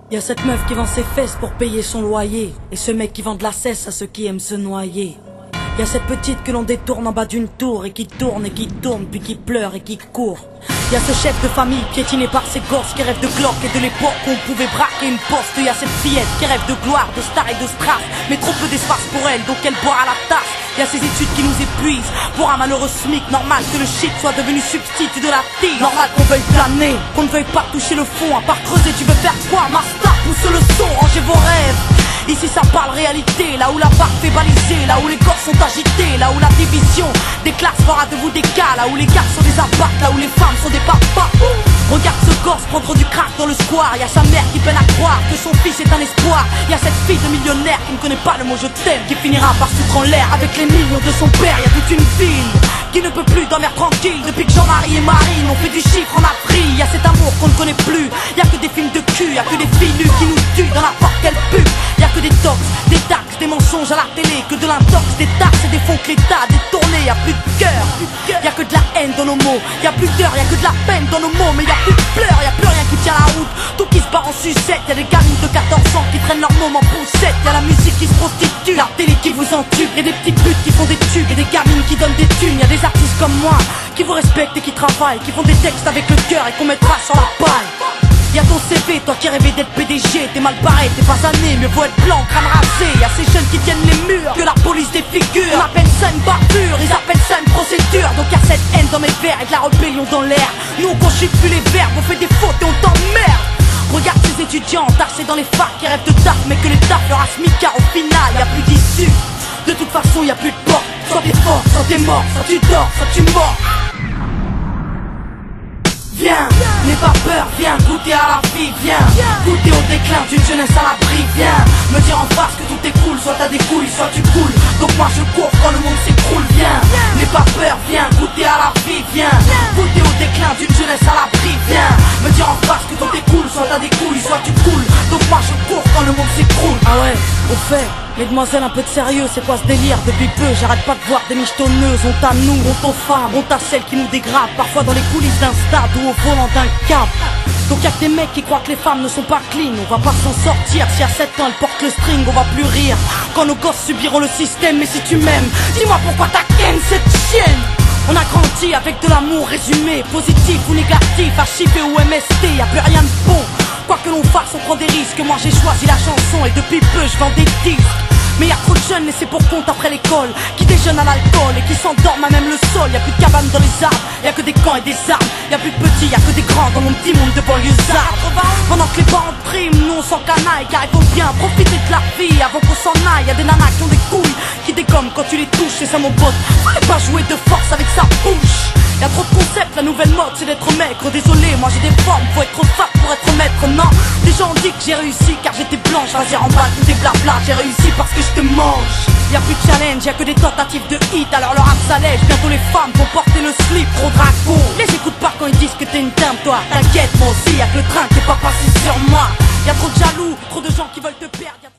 Y'a cette meuf qui vend ses fesses pour payer son loyer, et ce mec qui vend de la cesse à ceux qui aiment se noyer. Y'a cette petite que l'on détourne en bas d'une tour, et qui tourne, puis qui pleure et qui court. Y'a ce chef de famille piétiné par ses gosses qui rêve de Glock et de l'époque où on pouvait braquer une poste. Y'a cette fillette qui rêve de gloire, de star et de strass, mais trop peu d'espace pour elle, donc elle boira à la tasse. Y'a ces études qui nous épuisent pour un malheureux SMIC. Normal que le shit soit devenu substitut de la tige. Normal qu'on veuille planer, qu'on ne veuille pas toucher le fond. À part creuser, tu veux faire quoi? Master, pousse le son, rangez vos rêves. Ici ça parle réalité, là où la barre fait baliser, là où les corps sont agités, là où la division des classes fera de vous des cas, là où les gars sont des abattes, là où les femmes sont des papas. Regarde ce gosse prendre du crack dans le square. Y'a sa mère qui peine à croire que son fils est un espoir. Y'a cette fille de millionnaire qui ne connaît pas le mot je t'aime, qui finira par foutre en l'air avec les millions de son père. Y'a toute une ville qui ne peut plus dormir tranquille depuis que Jean-Marie et Marine ont fait du chiffre en Afrique. Y'a cet amour qu'on ne connaît plus, y'a que des films de cul, y'a que des filles nues qui nous tuent dans n'importe quelle pub. Y'a que des tox, des taxes, des mensonges à la télé, que de l'intox, des taxes et des fonds que l'État a détournés. Y'a plus de cœur, y'a que de la haine dans nos mots. Y'a plus d'heures, y'a que de la peine dans nos mots. Mais y'a plus de pleurs, y'a plus rien qui tient la route. Tout qui se part en sucette, y'a des gamines de 14 ans qui traînent leur môme en poussette. Y'a la musique qui se prostitue, la télé qui vous entube. Y'a des petites putes qui font des tubes et des gamines qui donnent des thunes. Y'a des artistes comme moi qui vous respectent et qui travaillent, qui font des textes avec le cœur et qu'on mettra sur la paille. Y'a ton CV, toi qui rêvais d'être PDG, t'es mal barré, t'es pas sané, mieux vaut être blanc, crâne rasé. Y'a ces jeunes qui tiennent les murs, que la police défigure. On appelle ça une bavure, ils appellent ça une procédure. Donc y'a cette haine dans mes vers et de la rébellion dans l'air. Nous on conjugue plus les verbes, on fait des fautes et on t'emmerde. Regarde ces étudiants tassés dans les facs qui rêvent de taf, mais que les taf leur a smicard au final, y'a plus d'issue. De toute façon y'a plus de porte, soit t'es fort, soit t'es mort, soit tu dors, soit tu mords. Viens, n'aie pas peur, viens goûter à la vie, viens goûter au déclin d'une jeunesse à l'abri, viens me dire en face que tout est cool, soit t'as des couilles, soit tu coules. Donc moi je cours quand le monde s'écroule, viens, n'aie pas peur, viens goûter à la vie, viens goûter au déclin d'une jeunesse à l'abri, viens me dire en face que tout est cool, soit t'as des couilles, soit tu coules. Donc moi je cours quand le monde s'écroule. Ah ouais, au fait, mesdemoiselles, un peu de sérieux, c'est quoi ce délire? Depuis peu, j'arrête pas de voir des michetonneuses. Honte à nous, honte aux femmes, honte à celles qui nous dégradent, parfois dans les coulisses d'un stade ou au volant d'un cap. Donc y'a que des mecs qui croient que les femmes ne sont pas clean. On va pas s'en sortir, si à 7 ans elle porte le string, on va plus rire quand nos gosses subiront le système. Mais si tu m'aimes, dis-moi pourquoi t'as ken cette chienne. On a grandi avec de l'amour résumé, positif ou négatif, HIP ou MST, y'a plus rien de bon. Quoi que l'on fasse, on prend des risques. Moi j'ai choisi la chanson et depuis peu je vends des disques. Mais y'a trop de jeunes laissés pour compte après l'école, qui déjeunent à l'alcool et qui s'endorment à même le sol. Y'a plus de cabanes dans les arbres, y'a que des camps et des armes. Y'a plus de petits, y'a que des grands dans mon petit monde de banlieusards. Pendant que les parents priment, nous on s'en canaille, car il faut bien profiter de la vie avant qu'on s'en aille. Y'a des nanas qui ont des couilles, qui dégomment quand tu les touches, c'est ça mon pote. Fallait pas jouer de force avec sa bouche. Y'a trop de concepts, la nouvelle mode c'est d'être maigre. Désolé, moi j'ai des formes, faut être fat pour être maître. Non, des gens ont dit que j'ai réussi car j'étais blanche. Vas-y remballe tout des blabla, j'ai réussi parce que je te mange. Y'a plus de challenge, y'a que des tentatives de hit. Alors leur rap s'allège, bientôt les femmes vont porter le slip. Trop dragon, les écoute pas quand ils disent que t'es une dame. Toi t'inquiète, moi aussi, y'a que le train qui est pas passé sur moi. Y'a trop de jaloux, trop de gens qui veulent te perdre.